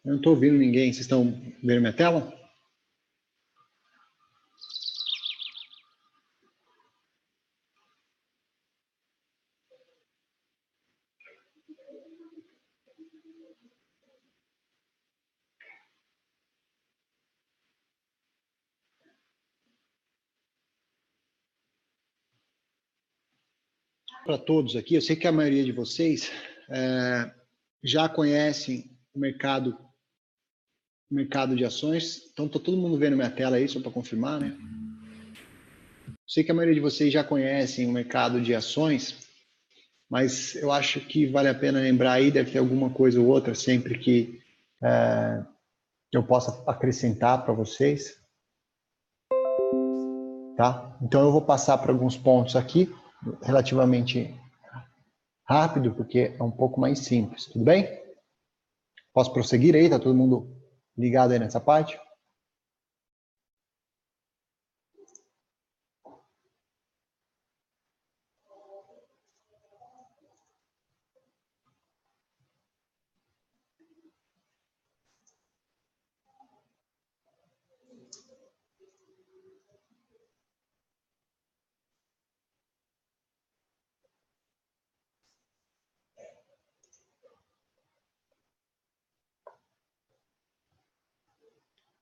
Eu não estou ouvindo ninguém. Vocês estão vendo minha tela? Para todos aqui, eu sei que a maioria de vocês já conhecem o mercado de ações. Então, está todo mundo vendo minha tela aí, só para confirmar, né? Sei que a maioria de vocês já conhecem o mercado de ações, mas eu acho que vale a pena lembrar aí, deve ter alguma coisa ou outra sempre que eu possa acrescentar para vocês. Tá? Então, eu vou passar por alguns pontos aqui, relativamente rápido, porque é um pouco mais simples, tudo bem? Posso prosseguir aí? Tá todo mundo ligado aí nessa parte?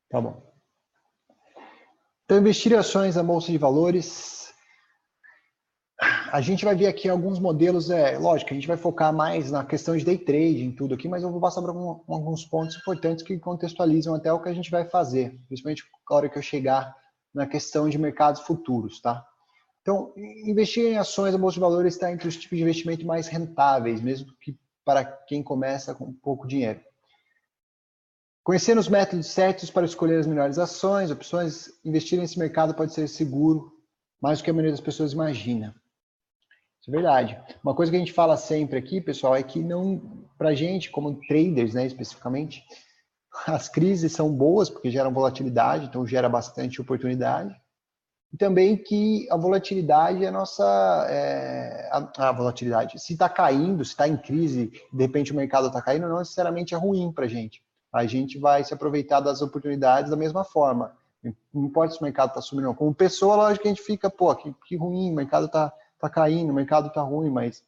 Tá bom. Então, investir em ações na Bolsa de Valores, a gente vai ver aqui alguns modelos, lógico, a gente vai focar mais na questão de day trading, tudo aqui, mas eu vou passar por alguns pontos importantes que contextualizam até o que a gente vai fazer, principalmente na hora que eu chegar na questão de mercados futuros, tá? Então, investir em ações na Bolsa de Valores está entre os tipos de investimento mais rentáveis, mesmo que para quem começa com pouco dinheiro. Conhecendo os métodos certos para escolher as melhores ações, opções, investir nesse mercado pode ser seguro, mais do que a maioria das pessoas imagina. Isso é verdade. Uma coisa que a gente fala sempre aqui, pessoal, é que não, pra gente, como traders, né, especificamente, as crises são boas porque geram volatilidade, então gera bastante oportunidade. E também que a volatilidade é a volatilidade. Se está caindo, se está em crise, de repente o mercado está caindo, não necessariamente é ruim para a gente. A gente vai se aproveitar das oportunidades da mesma forma. Não importa se o mercado está subindo ou não. Como pessoa, lógico que a gente fica, pô, que ruim, o mercado está caindo, o mercado está ruim, mas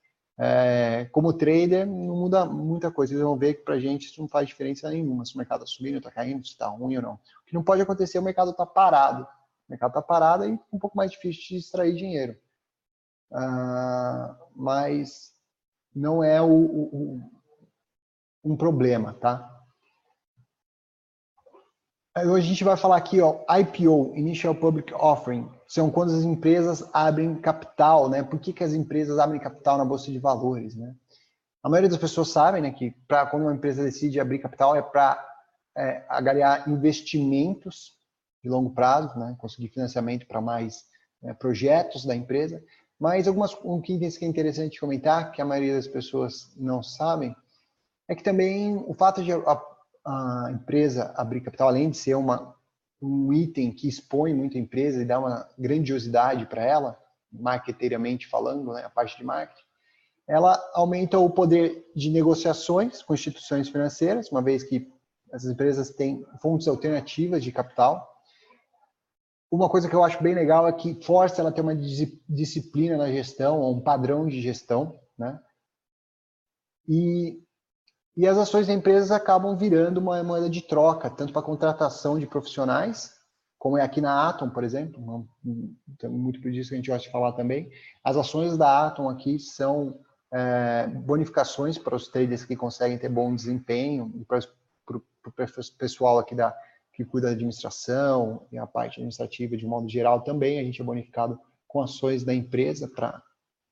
como trader não muda muita coisa. Vocês vão ver que para a gente isso não faz diferença nenhuma, se o mercado está subindo, está caindo, se está ruim ou não. O que não pode acontecer é o mercado estar parado. O mercado está parado e fica um pouco mais difícil de extrair dinheiro. Mas não é um problema, tá? Hoje a gente vai falar aqui, ó, IPO, Initial Public Offering, são quando as empresas abrem capital, né? Por que as empresas abrem capital na Bolsa de Valores, né? A maioria das pessoas sabem, né, que quando uma empresa decide abrir capital é para agregar investimentos de longo prazo, né? Conseguir financiamento para mais projetos da empresa. Mas um que é interessante comentar, que a maioria das pessoas não sabem, é que também o fato de a empresa abrir capital, além de ser um item que expõe muito a empresa e dá uma grandiosidade para ela, marketeiramente falando, né, a parte de marketing, ela aumenta o poder de negociações com instituições financeiras, uma vez que essas empresas têm fontes alternativas de capital. Uma coisa que eu acho bem legal é que força ela a ter uma disciplina na gestão, um padrão de gestão, né? E as ações da empresa acabam virando uma moeda de troca, tanto para contratação de profissionais, como é aqui na Atom, por exemplo, muito por isso que a gente gosta de falar também. As ações da Atom aqui são bonificações para os traders que conseguem ter bom desempenho, e para o pessoal aqui que cuida da administração e a parte administrativa de modo geral também, a gente é bonificado com ações da empresa para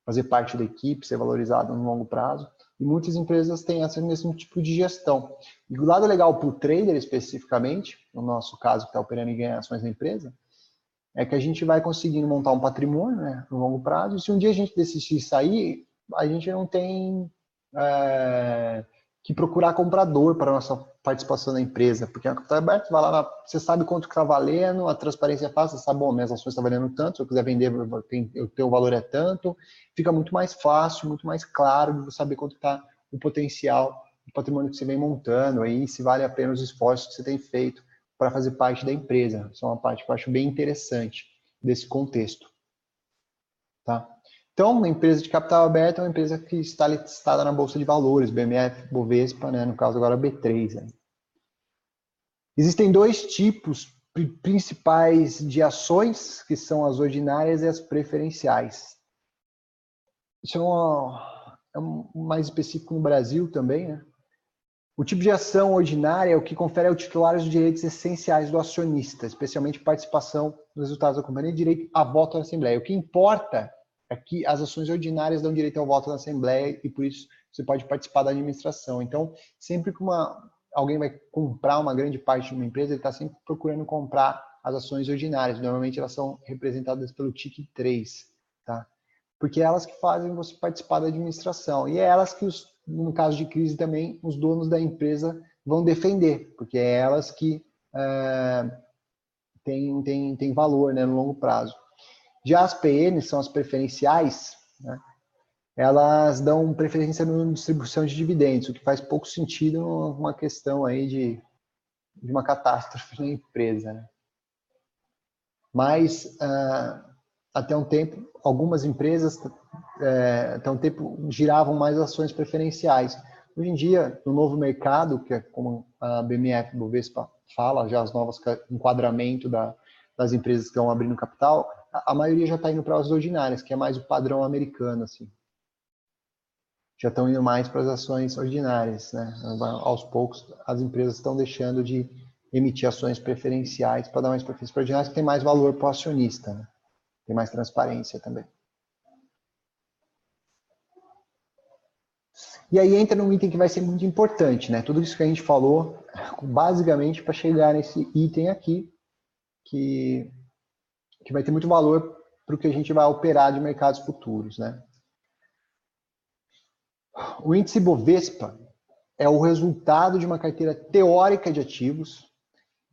fazer parte da equipe, ser valorizado no longo prazo. E muitas empresas têm esse mesmo tipo de gestão. E o lado legal para o trader especificamente, no nosso caso que está operando e ganha ações da empresa, é que a gente vai conseguindo montar um patrimônio, né, no longo prazo, e se um dia a gente decidir sair, a gente não tem que procurar comprador para a nossa participação na empresa, porque a capital é aberta, vai lá, você sabe quanto que está valendo, a transparência é fácil, você sabe, bom, minhas ações estão valendo tanto, se eu quiser vender, o teu valor é tanto, fica muito mais fácil, muito mais claro de você saber quanto está o potencial do patrimônio que você vem montando, aí se vale a pena os esforços que você tem feito para fazer parte da empresa. Isso é uma parte que eu acho bem interessante desse contexto. Tá? Então, uma empresa de capital aberto é uma empresa que está listada na Bolsa de Valores, BMF, Bovespa, né? No caso agora B3. Né? Existem dois tipos principais de ações, que são as ordinárias e as preferenciais. Isso é mais específico no Brasil também, né? O tipo de ação ordinária é o que confere ao titular os direitos essenciais do acionista, especialmente participação nos resultados da companhia e direito a voto na Assembleia. O que importa é que as ações ordinárias dão direito ao voto na Assembleia e por isso você pode participar da administração. Então, sempre que alguém vai comprar uma grande parte de uma empresa, ele está sempre procurando comprar as ações ordinárias. Normalmente elas são representadas pelo TIC 3, tá? Porque é elas que fazem você participar da administração. E é elas que, no caso de crise também, os donos da empresa vão defender, porque é elas que têm valor, né, no longo prazo. Já as PNs, são as preferenciais, né, elas dão preferência na distribuição de dividendos, o que faz pouco sentido numa questão aí de uma catástrofe na empresa. Né? Mas, até um tempo, algumas empresas até um tempo giravam mais ações preferenciais. Hoje em dia, no novo mercado, que é como a BMF Bovespa fala, já as novas enquadramento das empresas que estão abrindo capital, a maioria já está indo para as ordinárias, que é mais o padrão americano, assim. Já estão indo mais para as ações ordinárias, né? Aos poucos, as empresas estão deixando de emitir ações preferenciais para dar mais preferência para ordinárias, que tem mais valor para o acionista, né? Tem mais transparência também. E aí entra num item que vai ser muito importante, né? Tudo isso que a gente falou, basicamente para chegar nesse item aqui, que vai ter muito valor para o que a gente vai operar de mercados futuros, né? O índice Bovespa é o resultado de uma carteira teórica de ativos,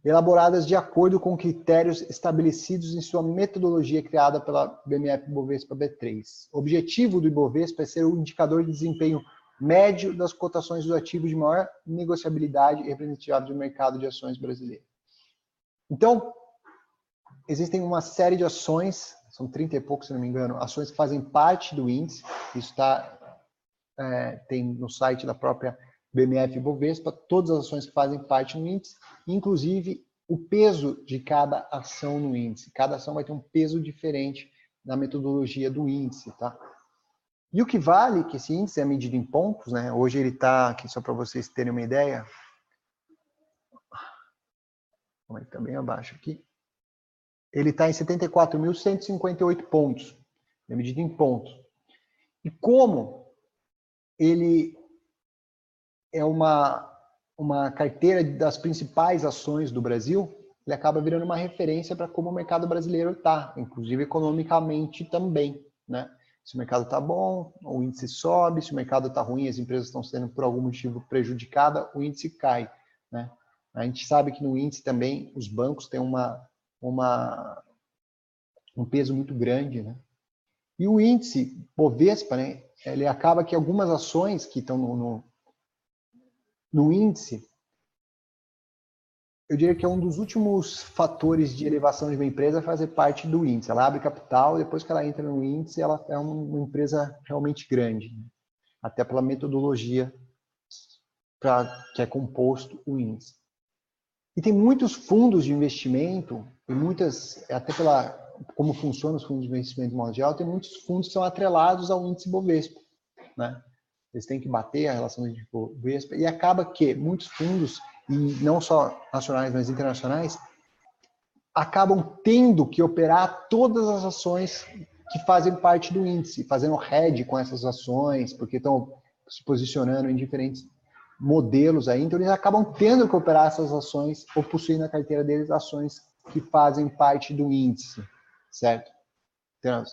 elaboradas de acordo com critérios estabelecidos em sua metodologia criada pela BMF Bovespa B3. O objetivo do Ibovespa é ser o indicador de desempenho médio das cotações dos ativos de maior negociabilidade e representatividade do mercado de ações brasileiro. Então, existem uma série de ações, são 30 e poucos, se não me engano, ações que fazem parte do índice, isso tem no site da própria BMF Bovespa, todas as ações que fazem parte do índice, inclusive o peso de cada ação no índice. Cada ação vai ter um peso diferente na metodologia do índice, tá? E o que vale, que esse índice é medido em pontos, né? Hoje ele está aqui, só para vocês terem uma ideia. Ele está bem abaixo aqui. Ele está em 74.158 pontos. É medido em pontos. E como ele é uma carteira das principais ações do Brasil, ele acaba virando uma referência para como o mercado brasileiro está, inclusive economicamente também, né? Se o mercado está bom, o índice sobe. Se o mercado está ruim, as empresas estão sendo por algum motivo prejudicadas, o índice cai, né? A gente sabe que no índice também os bancos têm um peso muito grande, né? E o índice Bovespa, né? Ele acaba que algumas ações que estão no índice, eu diria que é um dos últimos fatores de elevação de uma empresa fazer parte do índice. Ela abre capital, depois que ela entra no índice, ela é uma empresa realmente grande, né? Até pela metodologia que é composto o índice. E tem muitos fundos de investimento, e até como funcionam os fundos de investimento mundial, tem muitos fundos que são atrelados ao índice Bovespa, né? Eles têm que bater a relação do índice Bovespa, e acaba que muitos fundos, e não só nacionais, mas internacionais, acabam tendo que operar todas as ações que fazem parte do índice, fazendo hedge com essas ações, porque estão se posicionando em diferentes modelos aí, então eles acabam tendo que operar essas ações ou possuir na carteira deles ações que fazem parte do índice, certo? Então,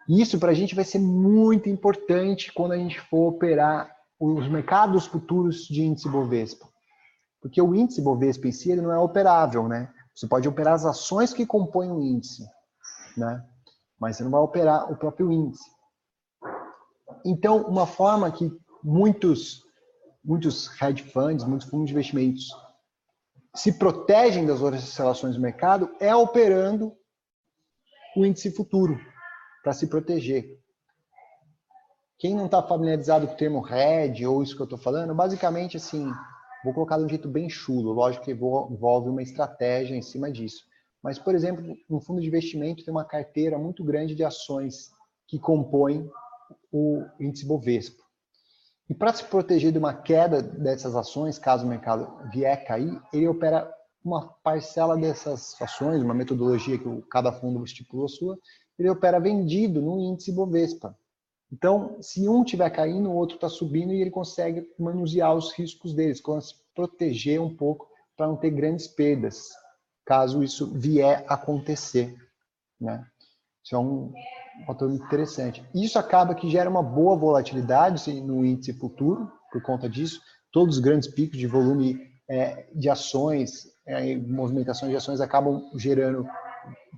isso para a gente vai ser muito importante quando a gente for operar os mercados futuros de índice Bovespa. Porque o índice Bovespa em si ele não é operável, né? Você pode operar as ações que compõem o índice, né? Mas você não vai operar o próprio índice. Então, uma forma que muitos muitos hedge funds, muitos fundos de investimentos se protegem das oscilações do mercado é operando o índice futuro para se proteger. Quem não está familiarizado com o termo hedge ou isso que eu estou falando, basicamente assim, vou colocar de um jeito bem chulo, lógico que envolve uma estratégia em cima disso. Mas, por exemplo, um fundo de investimento tem uma carteira muito grande de ações que compõem o índice Bovespa. E para se proteger de uma queda dessas ações, caso o mercado vier a cair, ele opera uma parcela dessas ações, uma metodologia que cada fundo estipulou sua, ele opera vendido no índice Bovespa. Então, se um estiver caindo, o outro está subindo e ele consegue manusear os riscos deles, consegue se proteger um pouco para não ter grandes perdas, caso isso vier a acontecer, né? Isso é um fator muito interessante. Isso acaba que gera uma boa volatilidade no índice futuro, por conta disso. Todos os grandes picos de volume de ações, movimentações de ações acabam gerando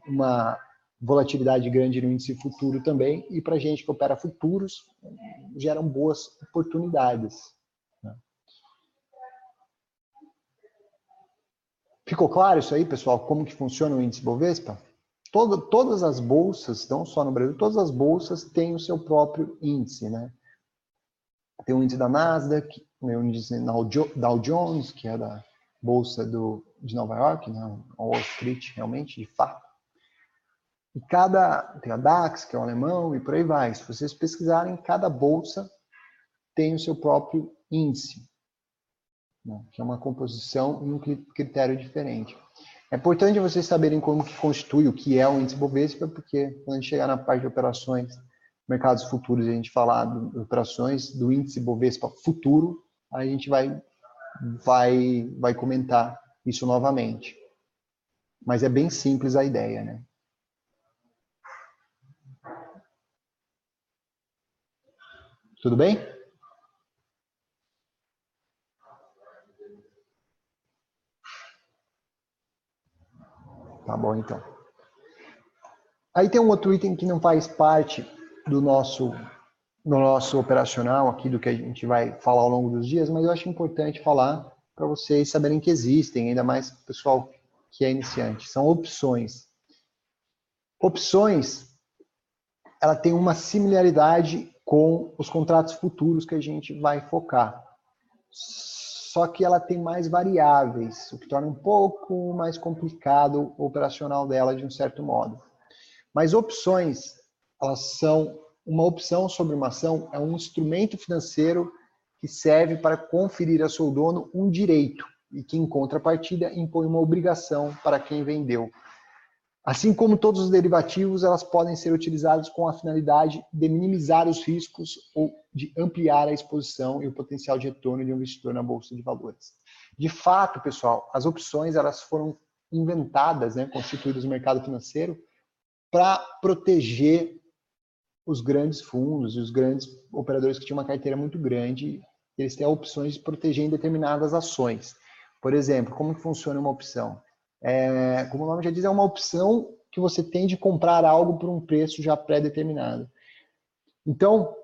uma volatilidade grande no índice futuro também, e para a gente que opera futuros, geram boas oportunidades. Ficou claro isso aí, pessoal? Como que funciona o índice Bovespa? Todas as bolsas, não só no Brasil, todas as bolsas têm o seu próprio índice, né? Tem o índice da Nasdaq, tem o índice Dow Jones, que é da bolsa de Nova York, né? Wall Street, realmente, de fato. E tem a DAX, que é o alemão, e por aí vai. Se vocês pesquisarem, cada bolsa tem o seu próprio índice, né? Que é uma composição e um critério diferente. É importante vocês saberem como que constitui o que é o índice Bovespa, porque quando a gente chegar na parte de operações, mercados futuros, e a gente falar de operações do índice Bovespa futuro, a gente vai comentar isso novamente. Mas é bem simples a ideia, né? Tudo bem? Tá bom, então. Aí tem um outro item que não faz parte do nosso operacional aqui, do que a gente vai falar ao longo dos dias, mas eu acho importante falar para vocês saberem que existem, ainda mais o pessoal que é iniciante. São opções. Opções, ela tem uma similaridade com os contratos futuros que a gente vai focar. Só que ela tem mais variáveis, o que torna um pouco mais complicado o operacional dela de um certo modo. Mas opções, elas são uma opção sobre uma ação, é um instrumento financeiro que serve para conferir ao seu dono um direito e que, em contrapartida, impõe uma obrigação para quem vendeu. Assim como todos os derivativos, elas podem ser utilizadas com a finalidade de minimizar os riscos ou de ampliar a exposição e o potencial de retorno de um investidor na bolsa de valores. De fato, pessoal, as opções elas foram inventadas, né, constituídas no mercado financeiro para proteger os grandes fundos e os grandes operadores que tinham uma carteira muito grande. Eles têm opções de proteger em determinadas ações. Por exemplo, como que funciona uma opção? Como o nome já diz, é uma opção que você tem de comprar algo por um preço já pré-determinado. Então,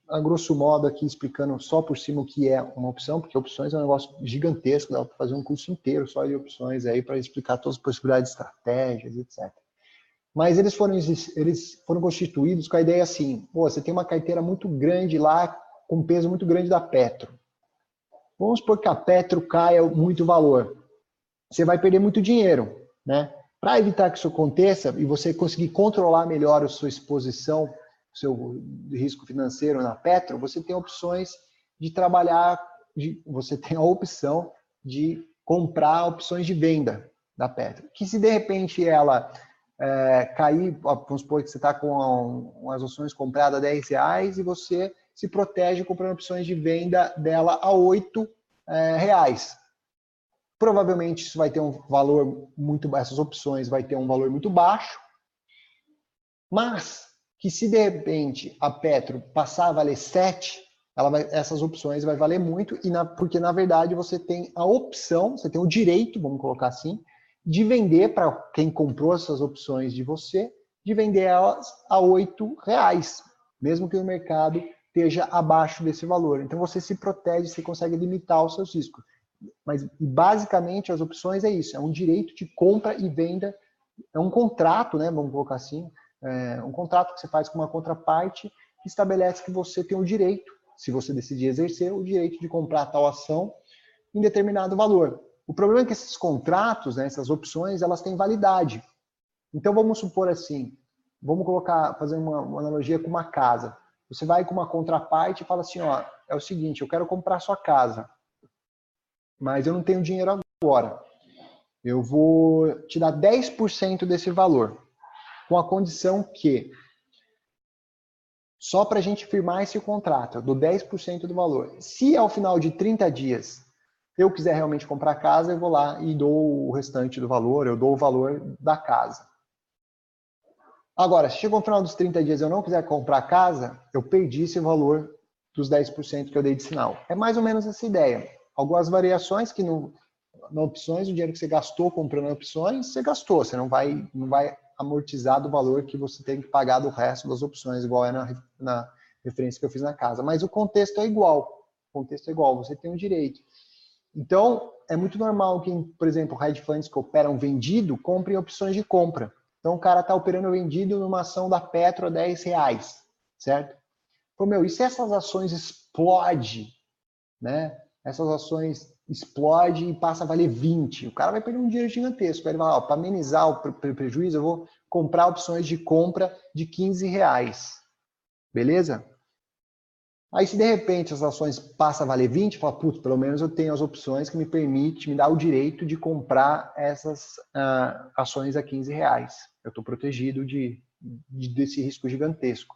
a grosso modo aqui explicando só por cima o que é uma opção, porque opções é um negócio gigantesco, dá para fazer um curso inteiro só de opções aí para explicar todas as possibilidades de estratégias, etc. Mas eles foram constituídos com a ideia assim, você tem uma carteira muito grande lá, com um peso muito grande da Petro. Vamos supor que a Petro caia muito valor. Você vai perder muito dinheiro, né? Para evitar que isso aconteça e você conseguir controlar melhor a sua exposição, o seu risco financeiro na Petro, você tem opções de trabalhar, você tem a opção de comprar opções de venda da Petro. Que se de repente ela cair, vamos supor que você está com as ações compradas a R$10 e você se protege comprando opções de venda dela a R$8. Provavelmente isso vai ter um valor essas opções vai ter um valor muito baixo, mas que se de repente a Petro passar a valer 7, essas opções vai valer muito, porque na verdade você tem a opção, você tem o direito, vamos colocar assim, de vender para quem comprou essas opções de você, de vender elas a R$8, mesmo que o mercado esteja abaixo desse valor. Então você se protege, você consegue limitar os seus riscos. Mas basicamente as opções é isso, é um direito de compra e venda, é um contrato, né, vamos colocar assim, um contrato que você faz com uma contraparte que estabelece que você tem o direito, se você decidir exercer, o direito de comprar tal ação em determinado valor. O problema é que esses contratos, né, essas opções, elas têm validade. Então vamos supor assim, vamos fazer uma analogia com uma casa. Você vai com uma contraparte e fala assim, ó, é o seguinte, eu quero comprar sua casa, mas eu não tenho dinheiro agora. Eu vou te dar 10% desse valor, com a condição que, só para a gente firmar esse contrato, eu dou 10% do valor. Se ao final de 30 dias eu quiser realmente comprar a casa, eu vou lá e dou o restante do valor, eu dou o valor da casa. Agora, se chegou no final dos 30 dias e eu não quiser comprar a casa, eu perdi esse valor dos 10% que eu dei de sinal. É mais ou menos essa ideia. Algumas variações que na opções, o dinheiro que você gastou comprando opções, você gastou. Você não vai amortizar do valor que você tem que pagar do resto das opções, igual é na referência que eu fiz na casa. Mas o contexto é igual. O contexto é igual, você tem um direito. Então, é muito normal que, por exemplo, hedge funds que operam vendido, comprem opções de compra. Então, o cara está operando vendido numa ação da Petro a R$10, certo? Pô, meu, e se essas ações explodem, né? Essas ações explodem e passa a valer 20. O cara vai perder um dinheiro gigantesco. Ele vai falar, para amenizar o prejuízo, eu vou comprar opções de compra de R$15. Beleza? Aí se de repente as ações passam a valer 20, fala, putz, pelo menos eu tenho as opções que me dá o direito de comprar essas ações a R$15. Eu estou protegido desse risco gigantesco.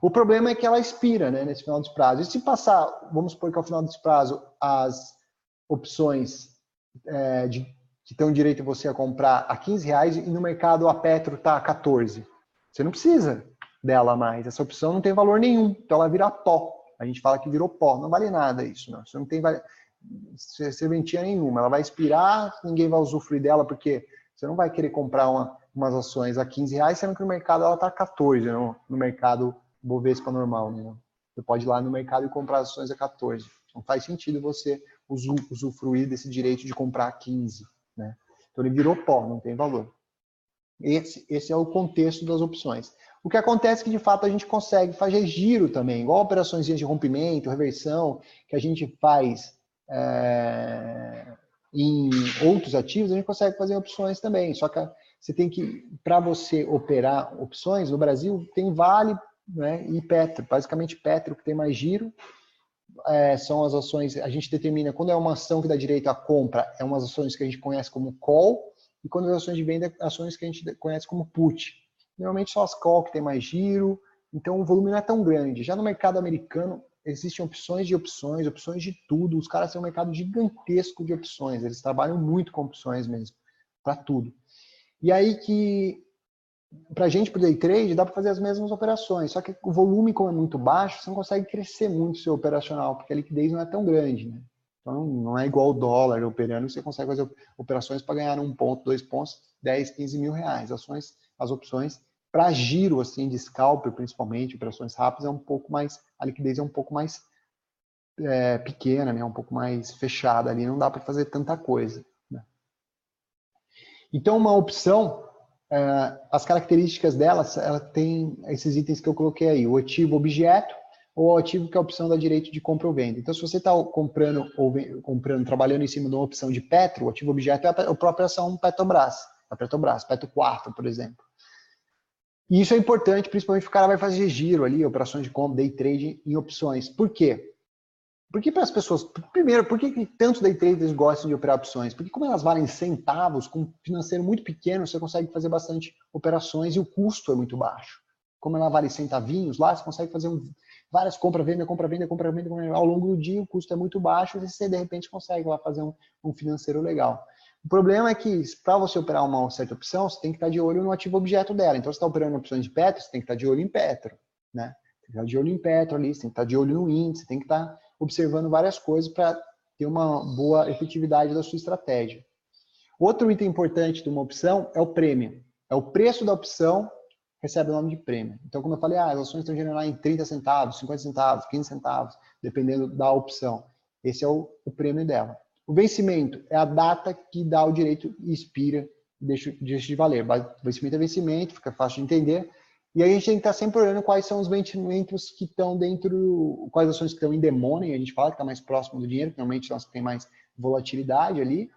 O problema é que ela expira, né, nesse final dos prazos. E se passar, vamos supor que ao final desse prazo, as opções que dão direito a você a comprar a R$15 e no mercado a Petro está a 14. Você não precisa dela mais. Essa opção não tem valor nenhum. Então ela vira pó. A gente fala que virou pó. Não vale nada isso. Não. Você não tem serventia nenhuma. Ela vai expirar, ninguém vai usufruir dela, porque você não vai querer comprar umas ações a R$15, sendo que no mercado ela está a 14, no mercado Bovespa normal. Né? Você pode ir lá no mercado e comprar ações a 14. Não faz sentido você usufruir desse direito de comprar a 15. Né? Então ele virou pó, não tem valor. Esse é o contexto das opções. O que acontece é que, de fato, a gente consegue fazer giro também, igual operações de rompimento, reversão, que a gente faz em outros ativos, a gente consegue fazer opções também. Só que você tem que, para você operar opções, no Brasil tem Vale, né, e Petro. Basicamente, Petro que tem mais giro, são as ações, a gente determina, quando é uma ação que dá direito à compra, é umas ações que a gente conhece como call, e quando é ações de venda, ações que a gente conhece como put. Normalmente são as call que tem mais giro, então o volume não é tão grande. Já no mercado americano, existem opções de tudo, os caras têm um mercado gigantesco de opções, eles trabalham muito com opções mesmo, para tudo. E aí que, para a gente, para o day trade, dá para fazer as mesmas operações, só que o volume, como é muito baixo, você não consegue crescer muito o seu operacional, porque a liquidez não é tão grande, né? Então, não é igual o dólar operando, você consegue fazer operações para ganhar 1 ponto, 2 pontos, 10, 15 mil reais. As opções para giro, assim, de scalper, principalmente, operações rápidas, a liquidez é um pouco mais pequena, né? Um pouco mais fechada ali, não dá para fazer tanta coisa. Né? Então, uma opção, as características delas, ela tem esses itens que eu coloquei aí, o ativo objeto, ou o ativo que a opção dá direito de compra ou venda. Então, se você está comprando, trabalhando em cima de uma opção de Petro, o ativo objeto é a própria ação Petrobras, Petro 4, por exemplo. E isso é importante, principalmente porque o cara vai fazer giro ali, operações de compra, day trade em opções. Por quê? Porque para as pessoas, primeiro, por que tantos day traders gostam de operar opções? Porque como elas valem centavos, com um financeiro muito pequeno, você consegue fazer bastante operações e o custo é muito baixo. Como ela vale centavinhos, lá você consegue fazer várias compra, venda, ao longo do dia o custo é muito baixo e você de repente consegue lá fazer um financeiro legal. O problema é que para você operar uma certa opção, você tem que estar de olho no ativo objeto dela. Então, se você está operando opções de Petro, você tem que estar de olho em Petro. Né? Tem que estar de olho em Petro ali, você tem que estar de olho no índice, tem que estar observando várias coisas para ter uma boa efetividade da sua estratégia. Outro item importante de uma opção é o prêmio. É o preço da opção recebe o nome de prêmio. Então, como eu falei, as ações estão gerando lá em 30 centavos, 50 centavos, 15 centavos, dependendo da opção. Esse é o prêmio dela. O vencimento é a data que dá o direito e expira, deixa de valer. Vencimento é vencimento, fica fácil de entender. E aí a gente tem que estar sempre olhando quais são os vencimentos que estão dentro, quais ações que estão em the money, a gente fala que está mais próximo do dinheiro, que normalmente são as que têm mais volatilidade ali,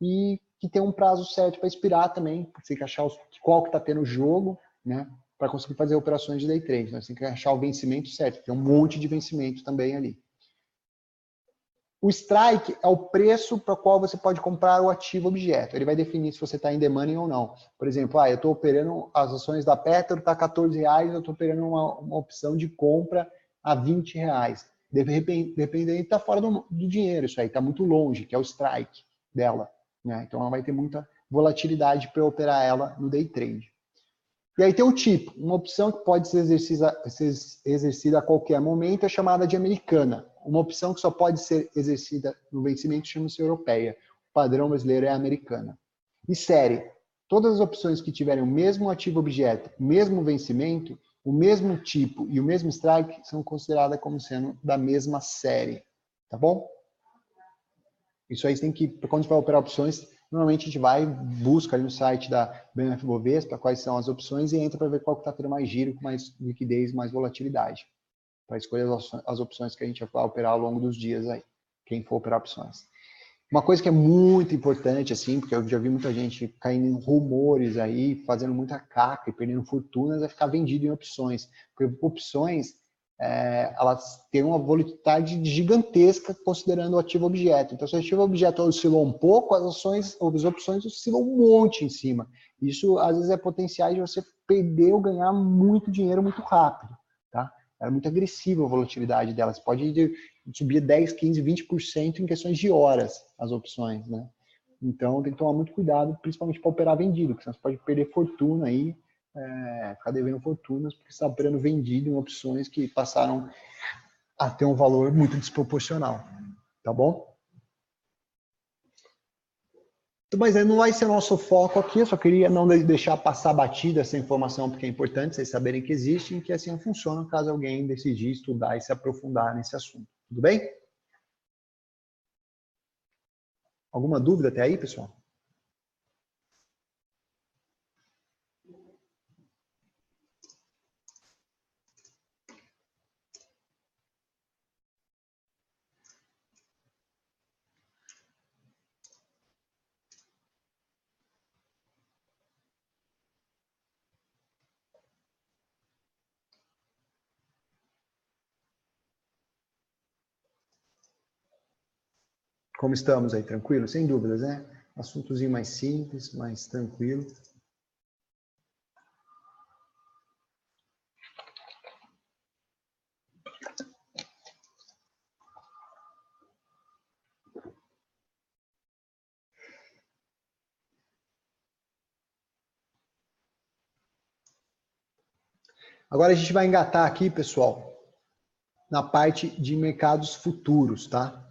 e que tem um prazo certo para expirar também, você tem que achar qual que está tendo o jogo, né, para conseguir fazer operações de day trade. Então, você tem que achar o vencimento certo, tem um monte de vencimento também ali. O strike é o preço para o qual você pode comprar o ativo objeto. Ele vai definir se você está em the money ou não. Por exemplo, eu estou operando as ações da Petro, está R$14, eu estou operando uma opção de compra a R$20. Dependendo, está fora do dinheiro isso aí, está muito longe, que é o strike dela. Né? Então, ela vai ter muita volatilidade para operar ela no day trade. E aí tem o tipo, uma opção que pode ser exercida a qualquer momento é chamada de americana. Uma opção que só pode ser exercida no vencimento chama-se europeia. O padrão brasileiro é a americana. E série, todas as opções que tiverem o mesmo ativo objeto, o mesmo vencimento, o mesmo tipo e o mesmo strike são consideradas como sendo da mesma série. Tá bom? Isso aí tem que, quando a gente vai operar opções, normalmente a gente vai, busca ali no site da BMF Bovespa quais são as opções e entra para ver qual que está tendo mais giro, com mais liquidez, mais volatilidade. Para escolher as opções que a gente vai operar ao longo dos dias aí, quem for operar opções. Uma coisa que é muito importante, assim, porque eu já vi muita gente caindo em rumores aí, fazendo muita caca e perdendo fortunas, é ficar vendido em opções. Porque opções, elas têm uma volatilidade gigantesca considerando o ativo objeto. Então, se o ativo objeto oscilou um pouco, as opções oscilam um monte em cima. Isso, às vezes, é potencial de você perder ou ganhar muito dinheiro muito rápido. Tá? É muito agressiva a volatilidade delas. Pode subir 10, 15, 20% em questões de horas as opções. Né? Então, tem que tomar muito cuidado, principalmente para operar vendido, porque senão você pode perder fortuna aí, ficar devendo fortunas, porque você está operando vendido em opções que passaram a ter um valor muito desproporcional. Tá bom? Mas não vai ser nosso foco aqui, eu só queria não deixar passar batida essa informação, porque é importante vocês saberem que existe e que assim funciona caso alguém decidir estudar e se aprofundar nesse assunto. Tudo bem? Alguma dúvida até aí, pessoal? Como estamos aí? Tranquilo? Sem dúvidas, né? Assuntozinho mais simples, mais tranquilo. Agora a gente vai engatar aqui, pessoal, na parte de mercados futuros, tá?